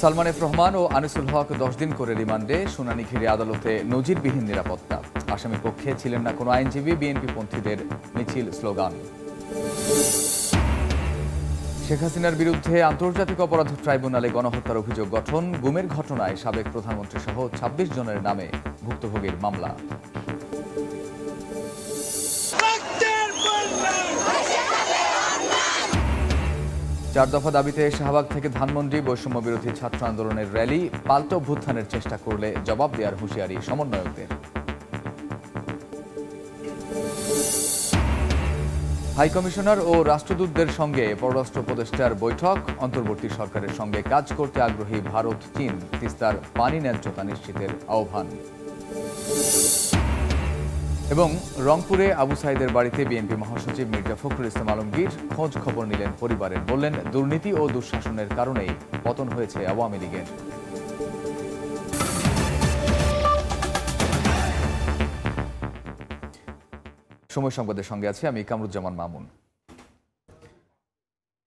Salman F Rahman ও আনিসুল হক 10 দিন করে রিমান্ডে, শুনানি ঘিরে আদালতে নজিরবিহীন নিরাপত্তা। আসামি পক্ষে ছিলেন না কোনো আইনজীবী, বিএনপি পন্থীদের মিছিল স্লোগান। শেখ হাসিনার বিরুদ্ধে আন্তর্জাতিক অপরাধ ট্রাইব্যুনালে গণহত্যার অভিযোগ গঠন, গুমের ঘটনায় সাবেক প্রধানমন্ত্রী সহ 26 জনের নামে ভুক্তভোগীর মামলা। চার দফা দাবিতে শাহবাগ থেকে ধানমন্ডি বৈষম্য বিরোধী ছাত্র আন্দোলনের র্যালি, পাল্টা অভ্যুত্থানের চেষ্টা করলে জবাব দেওয়ার হুঁশিয়ারি সমন্বয়কদের। হাইকমিশনার ও রাষ্ট্রদূতদের সঙ্গে পররাষ্ট্র উপদেষ্টার বৈঠক, অন্তর্বর্তী সরকারের সঙ্গে কাজ করতে আগ্রহী ভারত, চীন, তিস্তার পানি ন্যায্যতা নিশ্চিতের আহ্বান। এবং রংপুরে আবু সাইদের বাড়িতে বিএনপি মহাসচিব মির্জা ফখরুল ইসলাম আলমগীর খোঁজ খবর নিলেন পরিবারের, বললেন দুর্নীতি ও দুঃশাসনের কারণেই পতন হয়েছে আওয়ামী লীগের। সময় সংবাদের সঙ্গে আছি আমি কামরুজ্জামান মামুন।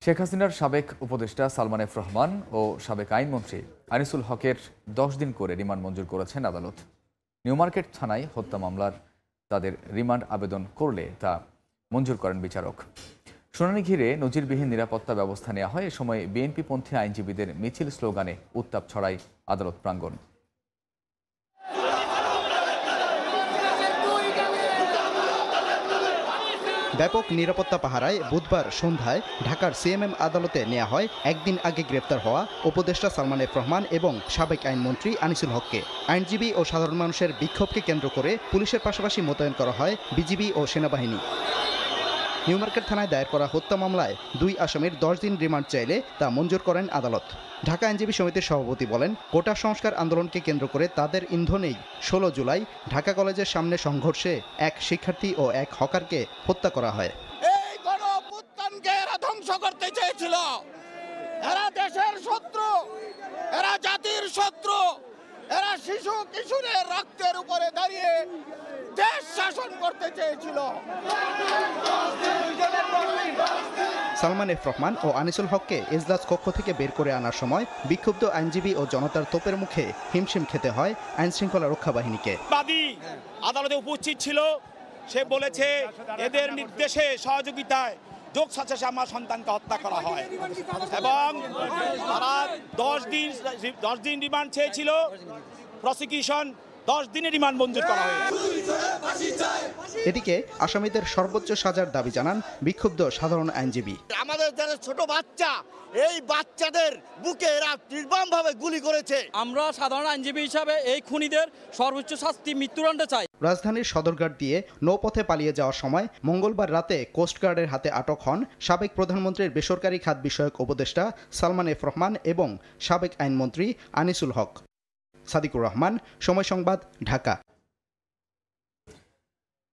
শেখ হাসিনার সাবেক উপদেষ্টা সালমান এফ রহমান ও সাবেক আইনমন্ত্রী আনিসুল হকের 10 দিন করে রিমান্ড মঞ্জুর করেছেন আদালত। নিউমার্কেট থানায় হত্যা মামলার তাদের রিমান্ড আবেদন করলে তা মঞ্জুর করেন বিচারক। শুনানি ঘিরে নজিরবিহীন নিরাপত্তা ব্যবস্থা নেওয়া হয়। এ সময় বিএনপি পন্থী আইনজীবীদের মিছিল স্লোগানে উত্তাপ ছড়ায় আদালত প্রাঙ্গণ। ব্যাপক নিরাপত্তা পাহারায় বুধবার সন্ধ্যায় ঢাকার সিএমএম আদালতে নেওয়া হয় একদিন আগে গ্রেপ্তার হওয়া উপদেষ্টা সালমান এফ রহমান এবং সাবেক আইনমন্ত্রী আনিসুল হককে। আইনজীবী ও সাধারণ মানুষের বিক্ষোভকে কেন্দ্র করে পুলিশের পাশাপাশি মোতায়েন করা হয় বিজিবি ও সেনাবাহিনী। নিউমার্কেট থানায় দায়ের করা হত্যা মামলায় 2 আসামির 10 দিন রিমান্ড চাইলে তা মঞ্জুর করেন আদালত। ঢাকা আইনজীবী সমিতির সভাপতি বলেন, কোটা সংস্কার আন্দোলনকে কেন্দ্র করে তাদের ইন্ধনেই 16 জুলাই ঢাকা কলেজের সামনে সংঘর্ষে এক শিক্ষার্থী ও এক হকারকে হত্যা করা হয়। এই গণঅভ্যুত্থানকে এরা ধ্বংস করতে চেয়েছিল। এরা দেশের শত্রু, এরা জাতির শত্রু, এরা শিশু কিশোরের রক্তের উপরে দাঁড়িয়ে দেশ শাসন করতে চেয়েছিল। সালমান এফ রহমান ও আনিসুল হককে এজলাস কক্ষ থেকে বের করে আনার সময় বিক্ষুব্ধ আইনজীবী ও জনতার তোপের মুখে হিমশিম খেতে হয় আইন শৃঙ্খলা রক্ষা বাহিনীকে। বাদী আদালতে উপস্থিত ছিল, সে বলেছে এদের নির্দেশে সহযোগিতায় যোগ সাথে আমার সন্তানকে হত্যা করা হয় এবং তারা 10 দিন রিমান্ড চেয়েছিল। প্রসিকিউশন 10 দিনের রিমান্ড মঞ্জুর করা হয়েছে। এদিকে আসামিদের সর্বোচ্চ সাজার দাবি জানান বিক্ষুব্ধ সাধারণ আইনজীবী। আমাদের যারা ছোট বাচ্চা, এই বাচ্চাদের বুকে এরা নির্মমভাবে গুলি করেছে। আমরা সাধারণ আইনজীবী হিসাবে এই খুনিদের সর্বোচ্চ শাস্তি মৃত্যুদণ্ড চাই। রাজধানীর সদরঘাট দিয়ে নৌপথে পালিয়ে যাওয়ার সময় মঙ্গলবার রাতে কোস্টগার্ডের হাতে আটক হন সাবেক প্রধানমন্ত্রীর বেসরকারি খাত বিষয়ক উপদেষ্টা সালমান এফ রহমান এবং সাবেক আইনমন্ত্রী আনিসুল হক। সাদিকুর রহমান, সময় সংবাদ, ঢাকা।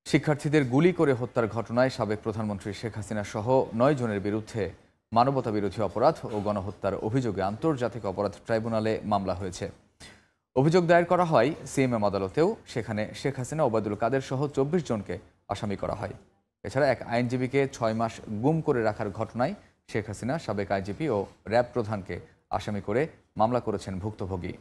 শিক্ষার্থীদের গুলি করে হত্যার ঘটনায় সাবেক প্রধানমন্ত্রী শেখ হাসিনা সহ 9 জনের বিরুদ্ধে মানবতা বিরোধী অপরাধ ও গণহত্যার অভিযোগে আন্তর্জাতিক অপরাধ ট্রাইব্যুনালে মামলা হয়েছে। অভিযোগ দায়ের করা হয় সিএমএম আদালতেও। সেখানে শেখ হাসিনা, ওবায়দুল কাদের সহ 24 জনকে আসামি করা হয়। এছাড়া এক আইনজীবীকে 6 মাস গুম করে রাখার ঘটনায় শেখ হাসিনা, সাবেক আইজিপি ও র্যাব প্রধানকে আসামি করে মামলা করেছেন ভুক্তভোগী।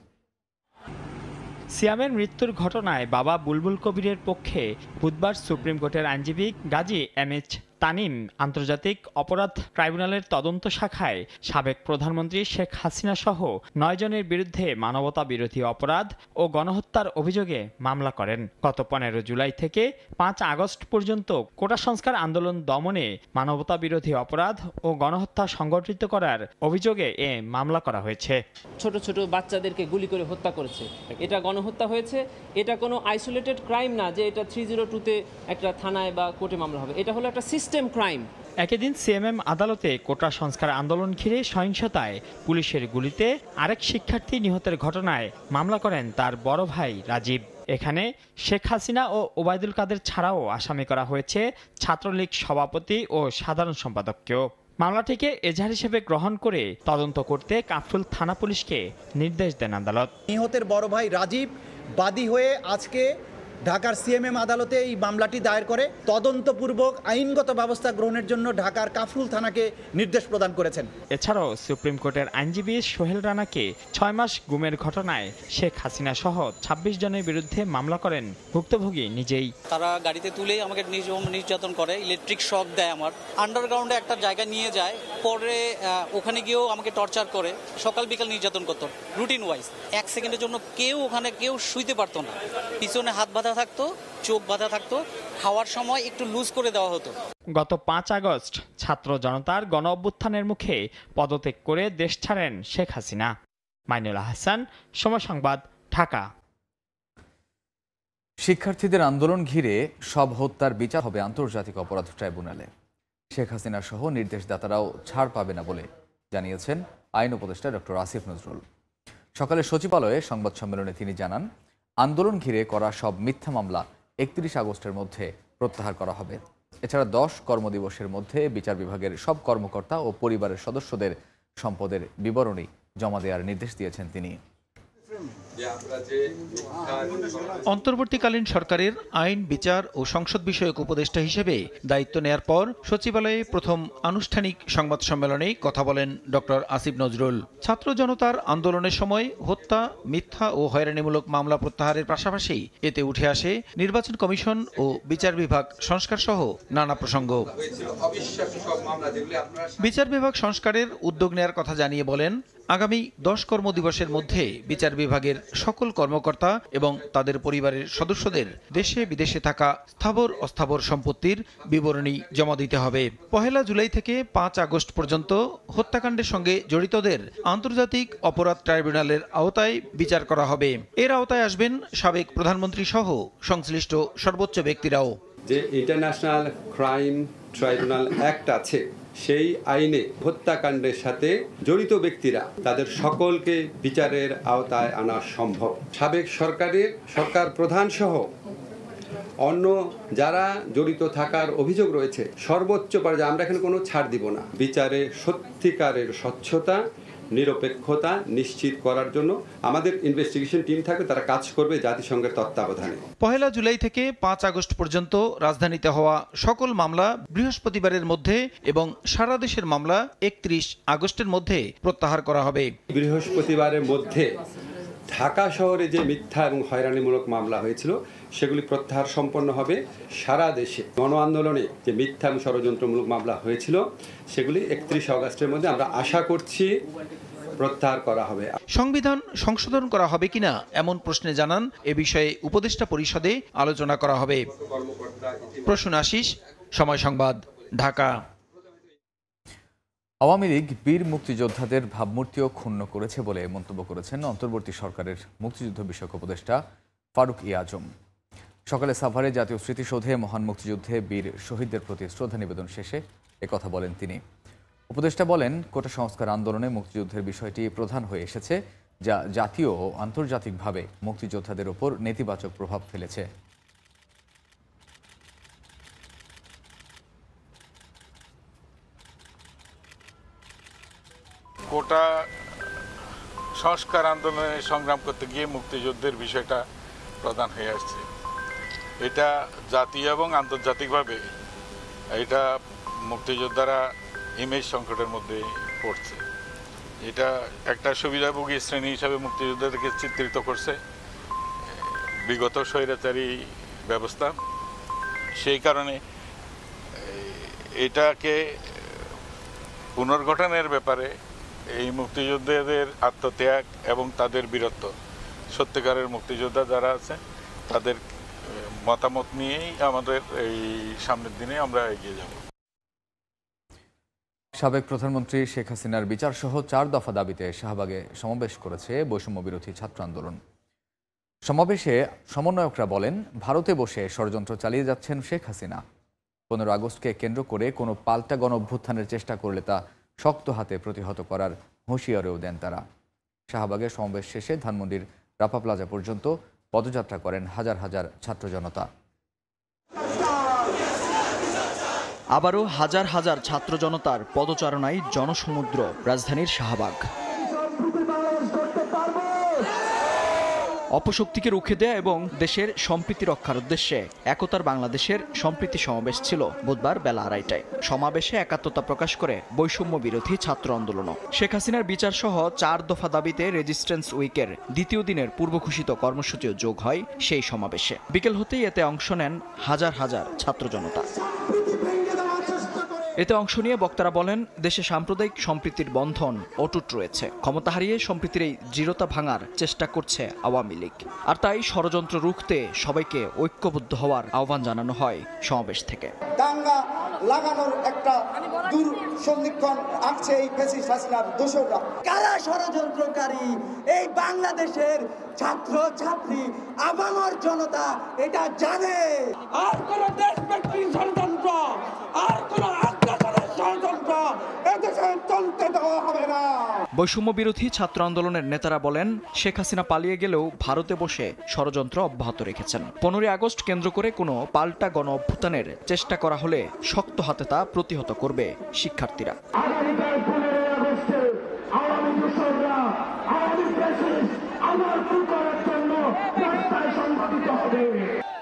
সিয়ামের মৃত্যুর ঘটনায় বাবা বুলবুল কবিরের পক্ষে বুধবার সুপ্রিম কোর্টের আইনজীবী গাজী এমএইচ তানিম আন্তর্জাতিক অপরাধ ট্রাইব্যুনালের তদন্ত শাখায় সাবেক প্রধানমন্ত্রী শেখ হাসিনা সহ 9 জনের বিরুদ্ধে মানবতা বিরোধী অপরাধ ও গণহত্যার অভিযোগে মামলা করেন। গত 15 জুলাই থেকে 5 আগস্ট পর্যন্ত কোটা সংস্কার আন্দোলন দমনে মানবতা বিরোধী অপরাধ ও গণহত্যা সংগঠিত করার অভিযোগে এ মামলা করা হয়েছে। ছোট ছোট বাচ্চাদেরকে গুলি করে হত্যা করেছে, এটা গণহত্যা হয়েছে। এটা কোনো আইসোলেটেড ক্রাইম না যে এটা 302-তে একটা থানায় বা কোর্টে মামলা হবে। এটা হলো একটা সিস্টেম ক্রাইম। একই দিন সিএমএম আদালতে কোটা সংস্কার আন্দোলন ঘিরে সহিংসতায় পুলিশের গুলিতে আরেক শিক্ষার্থী নিহতের ঘটনায় মামলা করেন তার বড় ভাই রাজীব। এখানে শেখ হাসিনা ও ওবায়দুল কাদের ছাড়াও আসামি করা হয়েছে ছাত্রলীগ সভাপতি ও সাধারণ সম্পাদককেও। মামলাটিকে এজাহার হিসেবে গ্রহণ করে তদন্ত করতে কাফরুল থানা পুলিশকে নির্দেশ দেন আদালত। নিহতের বড় ভাই রাজীব বাদী হয়ে আজকে ঢাকার সিএমএম আদালতে এই মামলাটি দায়ের করে তদন্তপূর্বক আইনগত ব্যবস্থা গ্রহণের জন্য ঢাকার কাফরুল থানাকে নির্দেশ প্রদান করেছেন। এছাড়াও সুপ্রিম কোর্টের আইনজীবী সোহেল রানাকে ৬ মাস গুমের ঘটনায় শেখ হাসিনা সহ ২৬ জনের বিরুদ্ধে মামলা করেন ভুক্তভোগী নিজেই। তারা গাড়িতে তুলেই আমাকে নির্যাতন করে, ইলেকট্রিক শক দেয়, আমার আন্ডারগ্রাউন্ডে একটা জায়গা নিয়ে যায়, পরে ওখানে গিয়েও আমাকে টর্চার করে, সকাল বিকাল নির্যাতন করতো রুটিন ওয়াইজ। 1 সেকেন্ডের জন্য ওখানে কেউ শুইতে পারতো না, পিছনে হাত বাঁধা থাকতো, চোখ বাঁধা থাকতো, খাওয়ার সময় একটু লুজ করে দেওয়া হতো। গত ৫ আগস্ট ছাত্র জনতার গণ অভ্যুত্থানের মুখে পদত্যাগ করে দেশ ছাড়েন শেখ হাসিনা। মাইনুল হাসান, সময় সংবাদ, ঢাকা। শিক্ষার্থীদের আন্দোলন ঘিরে সব হত্যার বিচার হবে আন্তর্জাতিক অপরাধ ট্রাইব্যুনালে। শেখ হাসিনা সহ নির্দেশদাতারাও ছাড় পাবে না বলে জানিয়েছেন আইন উপদেষ্টা ডক্টর আসিফ নজরুল। সকালে সচিবালয়ে সংবাদ সম্মেলনে তিনি জানান, আন্দোলন ঘিরে করা সব মিথ্যা মামলা ৩১ আগস্টের মধ্যে প্রত্যাহার করা হবে। এছাড়া ১০ কর্মদিবসের মধ্যে বিচার বিভাগের সব কর্মকর্তা ও পরিবারের সদস্যদের সম্পদের বিবরণী জমা দেওয়ার নির্দেশ দিয়েছেন তিনি। অন্তর্বর্তীকালীন সরকারের আইন, বিচার ও সংসদ বিষয়ক উপদেষ্টা হিসেবে দায়িত্ব নেয়ার পর সচিবালয়ে প্রথম আনুষ্ঠানিক সংবাদ সম্মেলনে কথা বলেন ডক্টর আসিফ নজরুল। ছাত্র জনতার আন্দোলনের সময় হত্যা, মিথ্যা ও হয়রানিমূলক মামলা প্রত্যাহারের পাশাপাশি এতে উঠে আসে নির্বাচন কমিশন ও বিচার বিভাগ সংস্কার সহ নানা প্রসঙ্গ। বিচার বিভাগ সংস্কারের উদ্যোগ নেয়ার কথা জানিয়ে বলেন, আগামী ১০ কর্মদিবসের মধ্যে বিচার বিভাগের সকল কর্মকর্তা এবং তাদের পরিবারের সদস্যদের দেশে বিদেশে থাকা স্থাবর অস্থাবর সম্পত্তির বিবরণী জমা দিতে হবে। ১ জুলাই থেকে ৫ আগস্ট পর্যন্ত হত্যাকাণ্ডের সঙ্গে জড়িতদের আন্তর্জাতিক অপরাধ ট্রাইব্যুনালের আওতায় বিচার করা হবে। এর আওতায় আসবেন সাবেক প্রধানমন্ত্রী সহ সংশ্লিষ্ট সর্বোচ্চ ব্যক্তিরাও। যে ইন্টারন্যাশনাল ক্রাইম ট্রাইব্যুনাল অ্যাক্ট আছে, সেই আইনে হত্যাকাণ্ডের সাথে জড়িত ব্যক্তিরা তাদের সকলকে বিচারের আওতায় আনা সম্ভব। সাবেক সরকার প্রধান সহ অন্য যারা জড়িত থাকার অভিযোগ রয়েছে সর্বোচ্চ পর্যায়ে আমরা এখানে কোনো ছাড় দিব না। বিচারে সত্যিকারের স্বচ্ছতা, নিরপেক্ষতা নিশ্চিত করার জন্য আমাদের ইনভেস্টিগেশন টিম থাকবে, তারা কাজ করবে জাতিসংঘের তত্ত্বাবধানে। ১ জুলাই থেকে ৫ আগস্ট পর্যন্ত রাজধানীতে হওয়া সকল মামলা বৃহস্পতিবারের মধ্যে এবং সারা দেশের মামলা ৩১ আগস্টের মধ্যে প্রত্যাহার করা হবে। বৃহস্পতিবারের মধ্যে ঢাকা শহরে যে মিথ্যা এবং হয়রানিমূলক মামলা হয়েছিল সেগুলি প্রত্যাহার সম্পন্ন হবে। সারা দেশে গণ আন্দোলনে যে মিথ্যা এবং ষড়যন্ত্রমূলক মামলা হয়েছিল সেগুলি ৩১ আগস্টের মধ্যে আমরা আশা করছি প্রত্যাহার করা হবে। সংবিধান সংশোধন করা হবে কিনা এমন প্রশ্নে জানান, এ বিষয়ে উপদেষ্টা পরিষদে আলোচনা করা হবে। প্রসূন আশিস, সময় সংবাদ, ঢাকা। আওয়ামী লীগ বীর মুক্তিযোদ্ধাদের ভাবমূর্তিও ক্ষুণ্ণ করেছে বলে মন্তব্য করেছেন অন্তর্বর্তী সরকারের মুক্তিযুদ্ধ বিষয়ক উপদেষ্টা ফারুক ই আজম। সকালে সাভারে জাতীয় স্মৃতিসৌধে মহান মুক্তিযুদ্ধে বীর শহীদদের প্রতি শ্রদ্ধা নিবেদন শেষে একথা বলেন তিনি। উপদেষ্টা বলেন, কোটা সংস্কার আন্দোলনে মুক্তিযুদ্ধের বিষয়টি প্রধান হয়ে এসেছে, যা জাতীয় ও আন্তর্জাতিকভাবে মুক্তিযোদ্ধাদের ওপর নেতিবাচক প্রভাব ফেলেছে। কোটা সংস্কার আন্দোলনে সংগ্রাম করতে গিয়ে মুক্তিযুদ্ধের বিষয়টা প্রধান হয়ে আসছে। এটা জাতীয় এবং আন্তর্জাতিকভাবে এটা মুক্তিযোদ্ধারা ইমেজ সংকটের মধ্যে পড়ছে। এটা একটা সুবিধাভোগী শ্রেণী হিসাবে মুক্তিযোদ্ধাদেরকে চিত্রিত করছে বিগত স্বৈরাচারী ব্যবস্থা। সেই কারণে এটাকে পুনর্গঠনের ব্যাপারে এই মুক্তিযোদ্ধাদের আত্মত্যাগ এবং তাদের বীরত্ব, সত্যিকারের মুক্তিযোদ্ধা যারা আছে তাদের মতামত নিয়েই আমাদের এই সামনের দিনে আমরা এগিয়ে যাব। সাবেক প্রধানমন্ত্রী শেখ হাসিনার বিচার সহ 4 দফা দাবিতে শাহবাগে সমাবেশ করেছে বৈষম্য বিরোধী ছাত্র আন্দোলন। সমাবেশে সমন্বয়করা বলেন, ভারতে বসে ষড়যন্ত্র চালিয়ে যাচ্ছেন শেখ হাসিনা। 15 আগস্টকে কেন্দ্র করে কোনো পাল্টা গণ অভ্যুত্থানের চেষ্টা করলে তা শক্ত হাতে প্রতিহত করার হুঁশিয়ারিও দেন তারা। শাহবাগের সমাবেশ শেষে ধানমন্ডির রাপা প্লাজা পর্যন্ত পদযাত্রা করেন হাজার হাজার ছাত্র জনতা। আবারও হাজার হাজার ছাত্র জনতার পদচারণায় জনসমুদ্র রাজধানীর শাহবাগ। অপশক্তিকে রুখে দেয়া এবং দেশের সম্প্রীতি রক্ষার উদ্দেশ্যে একতার বাংলাদেশের সম্প্রীতি সমাবেশ ছিল বুধবার বেলা 2:30টায়। সমাবেশে একাত্মতা প্রকাশ করে বৈষম্য বিরোধী ছাত্র আন্দোলনও। শেখ হাসিনার বিচার সহ 4 দফা দাবিতে রেজিস্ট্যান্স উইকের দ্বিতীয় দিনের পূর্ব ঘোষিত কর্মসূচিও যোগ হয় সেই সমাবেশে। বিকেল হতেই এতে অংশ নেন হাজার হাজার ছাত্র জনতা। এতে অংশ নিয়ে বক্তারা বলেন, দেশে সাম্প্রদায়িক সম্প্রীতির বন্ধন অটুট রয়েছে। ক্ষমতা হারিয়ে সম্প্রীতির এই দৃঢ়তা ভাঙার চেষ্টা করছে আওয়ামী লীগ। আর তাই ষড়যন্ত্র রুখতে সবাইকে ঐক্যবদ্ধ হওয়ার আহ্বান জানানো হয় সমাবেশ থেকে। দাঙ্গা লাগানোর একটা দূর সন্ধিক্ষণ আঁকছে এই ফ্যাসিস্ট হাসিনার দোসররা। কারা ষড়যন্ত্রকারী? এই বাংলাদেশের ছাত্র ছাত্রী আপামর জনতা এটা জানে। আর কোন দেশব্যাপী ষড়যন্ত্র, আর কোন আগ্রাসনের ষড়যন্ত্র এদেশে চলতে দেওয়া হবে না। বৈষম্য বিরোধী ছাত্র আন্দোলনের নেতারা বলেন, শেখ হাসিনা পালিয়ে গেলেও ভারতে বসে ষড়যন্ত্র অব্যাহত রেখেছেন। 15 আগস্ট কেন্দ্র করে কোনো পাল্টা গণ অভ্যুত্থানের চেষ্টা করা হলে শক্ত হাতে তা প্রতিহত করবে শিক্ষার্থীরা।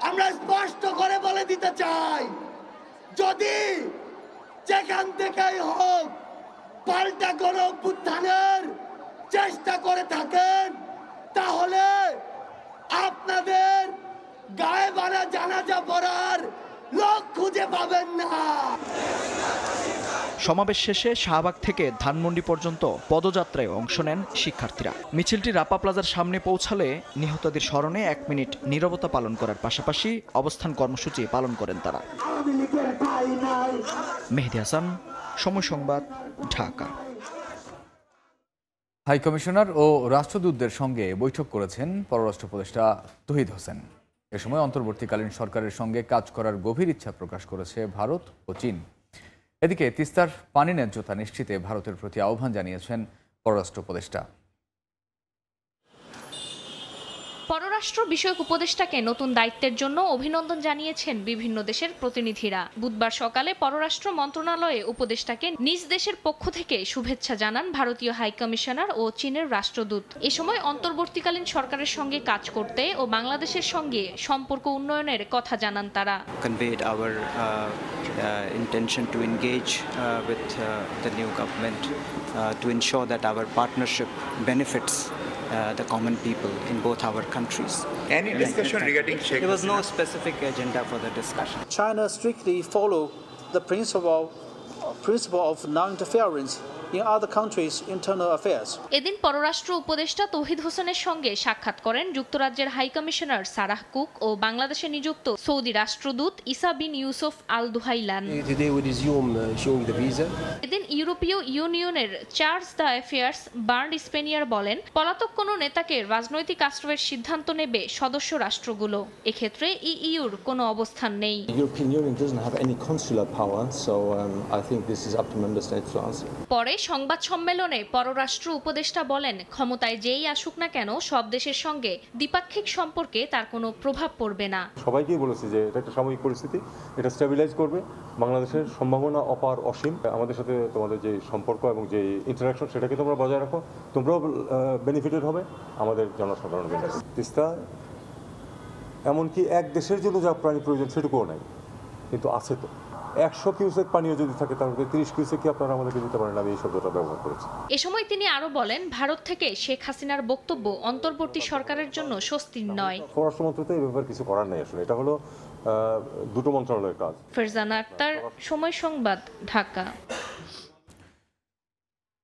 আমরা স্পষ্ট করে বলে দিতে চাই, যদি যেখান থেকেই হোক পাল্টা গণ অভ্যুত্থানের চেষ্টা করে থাকেন, তাহলে আপনাদের গায়ে বাড়া জানাজা পড়ার লোক খুঁজে পাবেন না। সমাবেশ শেষে শাহবাগ থেকে ধানমন্ডি পর্যন্ত পদযাত্রায় অংশ নেন শিক্ষার্থীরা। মিছিলটি রাপা প্লাজার সামনে পৌঁছালে নিহতদের স্মরণে 1 মিনিট নীরবতা পালন করার পাশাপাশি অবস্থান কর্মসূচি পালন করেন তারা। মেহেদী হাসান, সময় সংবাদ, ঢাকা। হাই কমিশনার ও রাষ্ট্রদূতদের সঙ্গে বৈঠক করেছেন পররাষ্ট্র উপদেষ্টা তৌহিদ হোসেন। এ সময় অন্তর্বর্তীকালীন সরকারের সঙ্গে কাজ করার গভীর ইচ্ছা প্রকাশ করেছে ভারত ও চীন। এদিকে তিস্তার পানি ন্যায্যতা নিশ্চিতে ভারতের প্রতি আহ্বান জানিয়েছেন পররাষ্ট্র উপদেষ্টা। পররাষ্ট্র বিষয়ক উপদেষ্টাকে নতুন দায়িত্বের জন্য অভিনন্দন জানিয়েছেন বিভিন্ন দেশের প্রতিনিধিরা। বুধবার সকালে পররাষ্ট্র মন্ত্রণালয়ে উপদেষ্টাকে নিজ দেশের পক্ষ থেকে শুভেচ্ছা জানান ভারতীয় হাই কমিশনার ও চীনের রাষ্ট্রদূত। এ সময় অন্তর্বর্তীকালীন সরকারের সঙ্গে কাজ করতে ও বাংলাদেশের সঙ্গে সম্পর্ক উন্নয়নের কথা জানান তারা। Conveyed our intention to engage with the new government to ensure that our partnership benefits the common people in both our countries. Any discussion regarding Sheikh There was no Hasina? specific agenda for the discussion. China strictly follow the principle of non-interference in other countries' internal affairs. এদিন পররাষ্ট্র উপদেষ্টা তৌহিদ হোসেনের সঙ্গে সাক্ষাৎ করেন যুক্তরাজ্যের high commissioner Sarah cook ও বাংলাদেশে নিযুক্ত সৌদি রাষ্ট্রদূত ইসা বিন ইউসুফ আল দুহাইলান। এদিন ইউরোপীয় ইউনিয়নের চার্জ দ্য অ্যাফেয়ার্স বার্ন্ড স্পেনিয়ার বলেন, পলাতক কোনো নেতাকে রাজনৈতিক আশ্রয়ের সিদ্ধান্ত নেবে সদস্য রাষ্ট্রগুলো। এক্ষেত্রে ইইউর কোনো অবস্থান নেই। পরে সংবাদ সম্মেলনে পররাষ্ট্র উপদেষ্টা বলেন, ক্ষমতায় যেই আসুক না কেন সব দেশের সঙ্গে দ্বিপাক্ষিক সম্পর্কে তার কোনো প্রভাব পড়বে না। সবাইকেই বলেছি যে এটা একটা সাময়িক পরিস্থিতি, এটা স্টেবিলাইজ করবে। বাংলাদেশের সম্ভাবনা অপার অসীম। আমাদের সাথে তোমাদের যে সম্পর্ক এবং যে ইন্টারাকশন সেটাকে তোমরা বজায় রাখো, তোমরাও বেনিফিটেড হবে, আমাদের জনসাধারণ বেনিফিট। তিস্তা এমনকি এক দেশের জন্য যা পানি প্রয়োজন সেটুকুও নাই, কিন্তু আছে তো। 100 কিউসেক পানিও যদি থাকে তার মধ্যে 30 কিউসেক কি আপনারা আমাদেরকে দিতে পারেন? আমি এই শব্দটা ব্যবহার করেছি। এ সময় তিনি আরো বলেন, ভারত থেকে শেখ হাসিনার বক্তব্য অন্তর্বর্তী সরকারের জন্য স্বস্তির নয়। পররাষ্ট্র মন্ত্রণালয় এই ব্যাপারে কিছু করার নেই, আসলে এটা হলো দুটো মন্ত্রণালয়ের কাজ। ফারজানা আক্তার, সময় সংবাদ, ঢাকা।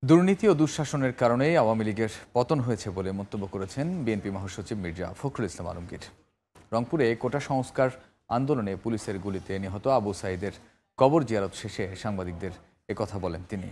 দুর্নীতি ও দুঃশাসনের কারণেই আওয়ামী লীগের পতন হয়েছে বলে মন্তব্য করেছেন বিএনপি মহাসচিব মির্জা ফখরুল ইসলাম আলমগীর। রংপুরে কোটা সংস্কার আন্দোলনে পুলিশের গুলিতে নিহত আবু সাঈদের কবর জিয়ারত শেষে সাংবাদিকদের একথা বলেন তিনি।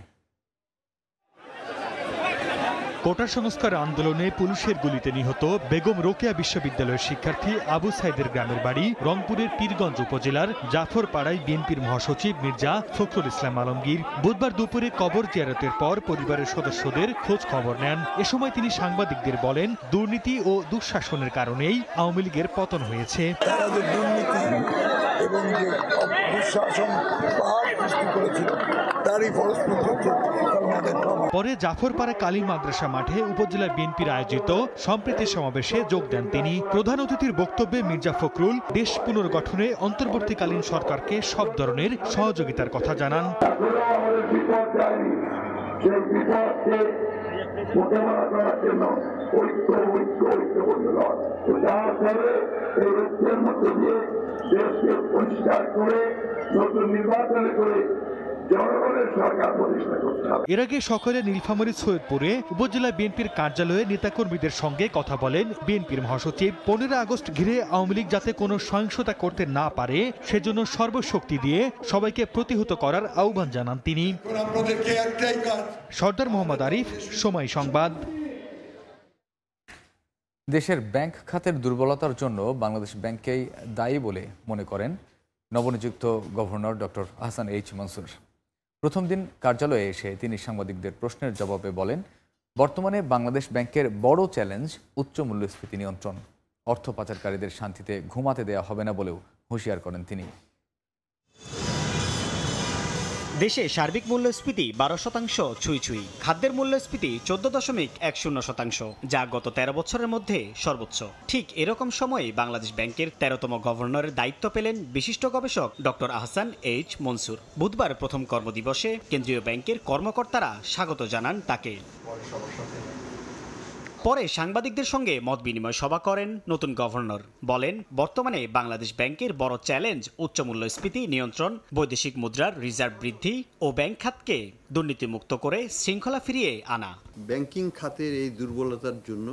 কোটা সংস্কার আন্দোলনে পুলিশের গুলিতে নিহত বেগম রোকেয়া বিশ্ববিদ্যালয়ের শিক্ষার্থী আবু সাঈদের গ্রামের বাড়ি রংপুরের পীরগঞ্জ উপজেলার জাফরপাড়ায় বিএনপির মহাসচিব মির্জা ফখরুল ইসলাম আলমগীর বুধবার দুপুরে কবর জিয়ারতের পর পরিবারের সদস্যদের খোঁজ খবর নেন। এ সময় তিনি সাংবাদিকদের বলেন, দুর্নীতি ও দুঃশাসনের কারণেই আওয়ামী লীগের পতন হয়েছে। এবং যে দুঃশাসন পাহাড় সৃষ্টি করেছিল তারই ফলশ্রুতি হচ্ছে পরে জাফরপাড়া কালী মাদ্রাসা মাঠে উপজেলা বিএনপির আয়োজিত সম্প্রীতি সমাবেশে যোগ দেন তিনি। প্রধান অতিথির বক্তব্যে মির্জা ফখরুল দেশ পুনর্গঠনে অন্তর্বর্তীকালীন সরকারকে সব ধরনের সহযোগিতার কথা জানান। এর আগে সকালে নীলফামারী সৈয়দপুরে উপজেলা বিএনপির কার্যালয়ে নেতাকর্মীদের সঙ্গে কথা বলেন বিএনপির মহাসচিব। 15 আগস্ট ঘিরে আওয়ামী লীগ যাতে কোনো সহিংসতা করতে না পারে সেজন্য সর্বশক্তি দিয়ে সবাইকে প্রতিহত করার আহ্বান জানান তিনি। সর্দার মোহাম্মদ আরিফ, সময় সংবাদ। দেশের ব্যাংক খাতের দুর্বলতার জন্য বাংলাদেশ ব্যাংককেই দায়ী বলে মনে করেন নবনিযুক্ত governor doctor Ahsan H Mansur. প্রথম দিন কার্যালয়ে এসে তিনি সাংবাদিকদের প্রশ্নের জবাবে বলেন, বর্তমানে বাংলাদেশ ব্যাংকের বড় চ্যালেঞ্জ উচ্চ মূল্যস্ফীতি নিয়ন্ত্রণ। অর্থ পাচারকারীদের শান্তিতে ঘুমাতে দেওয়া হবে না বলেও হুঁশিয়ার করেন তিনি। দেশে সার্বিক মূল্যস্ফীতি 12% ছুঁই। খাদ্যের মূল্যস্ফীতি 14.10%, যা গত 13 বছরের মধ্যে সর্বোচ্চ। ঠিক এরকম সময়ে বাংলাদেশ ব্যাংকের 13তম গভর্নরের দায়িত্ব পেলেন বিশিষ্ট গবেষক ডক্টর আহসান এইচ মনসুর। বুধবার প্রথম কর্মদিবসে কেন্দ্রীয় ব্যাংকের কর্মকর্তারা স্বাগত জানান তাকে। পরে সাংবাদিকদের সঙ্গে মত বিনিময় সভা করেন নতুন গভর্নর। বলেন, বর্তমানে বাংলাদেশ ব্যাংকের বড় চ্যালেঞ্জ উচ্চ মূল্যস্ফীতি নিয়ন্ত্রণ, বৈদেশিক মুদ্রার রিজার্ভ বৃদ্ধি ও ব্যাংক খাতকে দুর্নীতিমুক্ত করে শৃঙ্খলা ফিরিয়ে আনা। ব্যাংকিং খাতের এই দুর্বলতার জন্য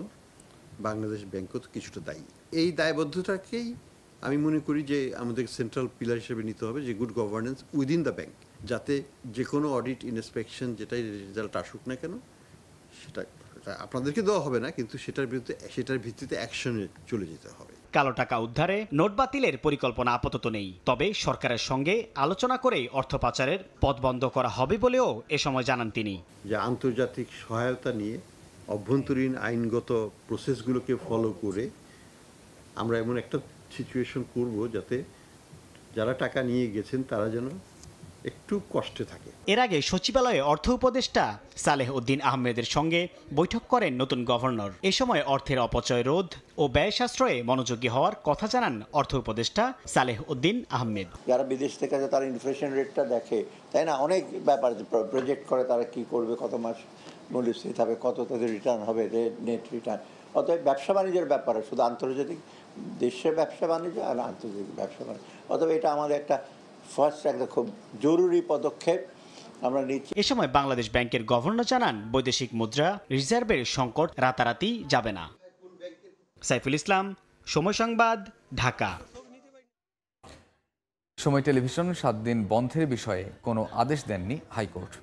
বাংলাদেশ ব্যাংকও তো কিছুটা দায়ী। এই দায়বদ্ধতাকেই আমি মনে করি যে আমাদের সেন্ট্রাল পিলার হিসেবে নিতে হবে, যে good governance within the bank, যাতে যে কোনো অডিট ইন্সপেকশন যেটাই রেজাল্ট আসুক না কেন সেটা আপনাদেরকে দেওয়া হবে না, কিন্তু সেটার ভিত্তিতে অ্যাকশনে চলে যেতে হবে। কালো টাকা উদ্ধারে নোট বাতিলের পরিকল্পনা আপাতত নেই, তবে সরকারের সঙ্গে আলোচনা করে অর্থ পাচারের পথ বন্ধ করা হবে বলেও এ সময় জানান তিনি। যে আন্তর্জাতিক সহায়তা নিয়ে অভ্যন্তরীণ আইনগত প্রসেসগুলোকে ফলো করে আমরা এমন একটা সিচুয়েশন করব যাতে যারা টাকা নিয়ে গেছেন তারা যেন একটু কষ্টে থাকে। এর আগে সচিবালয়ে অর্থ উপদেষ্টা সালেহ উদ্দিন আহমেদের সঙ্গে বৈঠক করেন নতুন গভর্নর। এ সময় অর্থের অপচয় রোধ ও ব্যয় সাশ্রয়ে মনোযোগী হওয়ার কথা জানান অর্থ উপদেষ্টা সালেহ উদ্দিন আহমেদ। যারা বিদেশ থেকে তারা ইনফ্লেশন রেটটা দেখে, তাই না, অনেক ব্যাপার প্রজেক্ট করে তারা কি করবে, কত মাস মূল্যস্ফীতি হবে, কত তাদের রিটার্ন হবে, নেট রিটার্ন। অতএব ব্যবসা বাণিজ্যের ব্যাপারে শুধু আন্তর্জাতিক দেশের ব্যবসা বাণিজ্য আর আন্তর্জাতিক ব্যবসা বাণিজ্য, অতএব এটা আমাদের একটা ফার্স্ট একটা খুব জরুরি পদক্ষেপ আমরা নিচ্ছি। এ সময় বাংলাদেশ ব্যাংকের গভর্নর জানান, বৈদেশিক মুদ্রা রিজার্ভের সংকট রাতারাতি যাবে না। সাইফুল ইসলাম, সময় সংবাদ, ঢাকা। সময় টেলিভিশন 7 দিন বন্ধের বিষয়ে কোনো আদেশ দেননি হাইকোর্ট।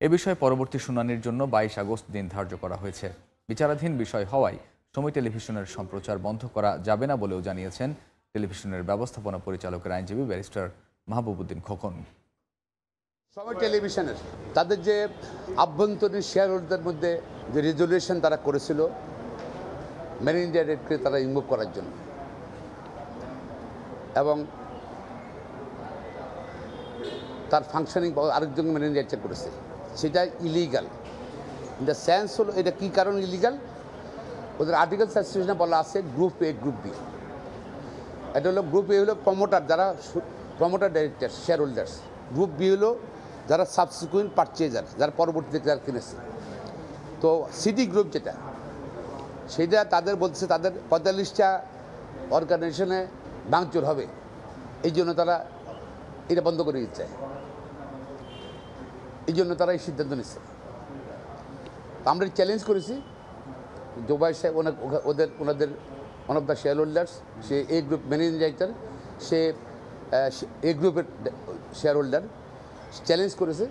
এ বিষয়ে পরবর্তী শুনানির জন্য 22 আগস্ট দিন ধার্য করা হয়েছে। বিচারাধীন বিষয় হওয়ায় সময় টেলিভিশনের সম্প্রচার বন্ধ করা যাবে না বলেও জানিয়েছেন টেলিভিশনের ব্যবস্থাপনা পরিচালকের আইনজীবী ব্যারিস্টার মাহবুবউদ্দিন খোকন। সময় টেলিভিশনের তাদের যে আভ্যন্তরীণ শেয়ার হোল্ডারদের মধ্যে যে রেজুলেশন তারা করেছিল মেরিন ইন্ডিয়া রেটকে তারা ইনভলভ করার জন্য, এবং তার ফাংশনিং আরেকজন মেরিন ইন্ডিয়া করেছে, সেটা ইলিগাল। ইন দ্য সেন্স হলো এটা কী কারণ ইলিগাল, ওদের আর্টিকেল সাবস্টিটিউশনে বলা আছে গ্রুপ এ গ্রুপ বি। এটা হলো গ্রুপ এ হলো প্রমোটার, যারা promoter director share holders. Group B হলো যারা সাবসিকুয়েন্ট পারচেজার, যারা পরবর্তীতে যারা কিনেছে। তো সিটি গ্রুপ যেটা, সেটা তাদের বলছে তাদের 45টা অর্গানাইজেশনে ভাঙচুর হবে, এই জন্য তারা এটা বন্ধ করে দিতে চায়, এই জন্য তারা এই সিদ্ধান্ত নিচ্ছে। আমরা চ্যালেঞ্জ করেছি, জোবাই সাহেব ওনাদের one of the share holders, S A group managing director, S A গ্রুপের শেয়ার হোল্ডার, চ্যালেঞ্জ করেছে।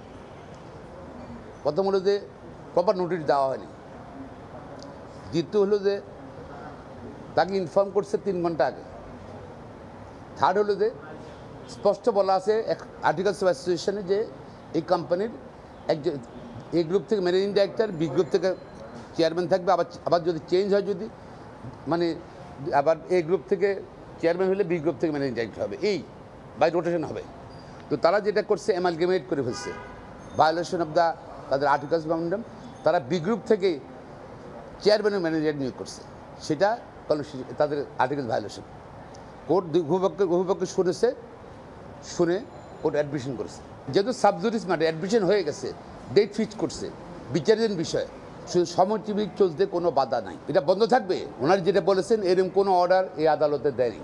প্রথম হলো যে প্রপার নোটিশ দেওয়া হয়নি, দ্বিতীয় হলো যে তাকে ইনফর্ম করছে 3 ঘন্টা আগে, থার্ড হলো যে স্পষ্ট বলা আছে আর্টিকেলস অফ অ্যাসোসিয়েশনে যে এই কোম্পানির একজন এ গ্রুপ থেকে ম্যানেজিং ডাইরেক্টর, বি গ্রুপ থেকে চেয়ারম্যান থাকবে, আবার যদি চেঞ্জ হয়, যদি মানে আবার এ গ্রুপ থেকে চেয়ারম্যান হলে বি গ্রুপ থেকে ম্যানেজিং ডাইরেক্টর হবে, এই বাই রোটেশন হবে। তো তারা যেটা করছে অ্যামালগেমেট করে ফেলছে, ভায়োলেশন অফ দ্য তাদের আর্টিকেলস মেমোরেন্ডাম, তারা বি গ্রুপ থেকে চেয়ারম্যান ও ম্যানেজার নিয়োগ করছে, সেটা তাদের আর্টিকেল ভায়োলেশন। কোর্ট উভয়পক্ষে শুনে কোর্ট অ্যাডমিশন করেছে। যেহেতু সাবজুডিস ম্যাটার অ্যাডমিশন হয়ে গেছে, ডেট ফিক্স করছে, বিচারাধীন বিষয়, শুধু সময়টিভিক চলতে কোনো বাধা নাই, এটা বন্ধ থাকবে। ওনারা যেটা বলেছেন এরকম কোনো অর্ডার এই আদালতে দেয়নি।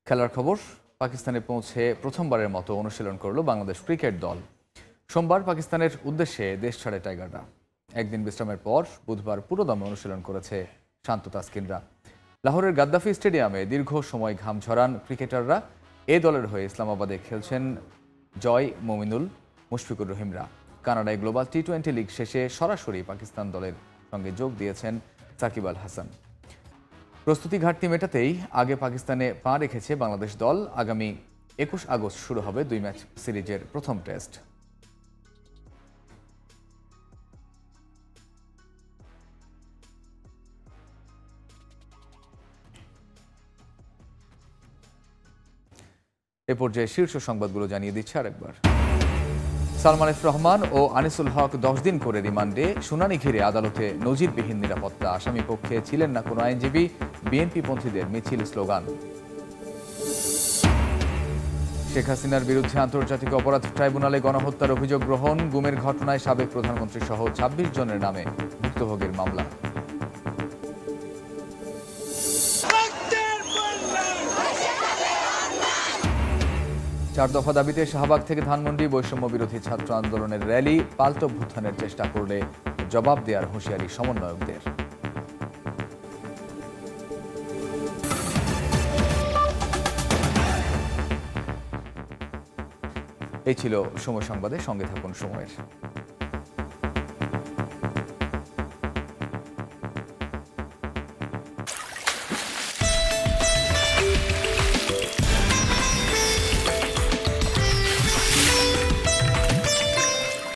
খেলার খবর, পাকিস্তানে পৌঁছে প্রথমবারের মতো অনুশীলন করল বাংলাদেশ ক্রিকেট দল। সোমবার পাকিস্তানের উদ্দেশ্যে দেশ ছাড়ে টাইগাররা। একদিন বিশ্রামের পর বুধবার পুরোদমে অনুশীলন করেছে শান্ত তাসকিনরা। লাহোরের গাদ্দাফি স্টেডিয়ামে দীর্ঘ সময় ঘাম ঝরান ক্রিকেটাররা। এ দলের হয়ে ইসলামাবাদে খেলছেন জয় মমিনুল, মুশফিকুর রহিমরা। কানাডায় গ্লোবাল টি-20 লিগ শেষে সরাসরি পাকিস্তান দলের সঙ্গে যোগ দিয়েছেন সাকিব আল হাসান। প্রস্তুতি ঘাটতি মেটাতেই আগে পাকিস্তানে পা রেখেছে বাংলাদেশ দল। আগামী 21 আগস্ট শুরু হবে 2 ম্যাচ সিরিজের প্রথম টেস্ট। এ পর্যায়ে শীর্ষ সংবাদগুলো জানিয়ে দিচ্ছে আরেকবার। সালমান এফ রহমান ও আনিসুল হক 10 দিন করে রিমান্ডে। শুনানি ঘিরে আদালতে নজিরবিহীন নিরাপত্তা। আসামি পক্ষে ছিলেন না কোনো আইনজীবী। বিএনপি পন্থীদের মিছিল স্লোগান। শেখ হাসিনার বিরুদ্ধে আন্তর্জাতিক অপরাধ ট্রাইব্যুনালে গণহত্যার অভিযোগ গ্রহণ। গুমের ঘটনায় সাবেক প্রধানমন্ত্রী সহ 26 জনের নামে ভুক্তভোগের মামলা। 4 দফা দাবিতে শাহবাগ থেকে ধানমন্ডি বৈষম্য বিরোধী ছাত্র আন্দোলনের র্যালি। পাল্টা অভ্যুত্থানের চেষ্টা করলে জবাব দেওয়ার হুঁশিয়ারি সমন্বয়কদের। এই ছিল সময় সংবাদে, সঙ্গে থাকুন সময়ের।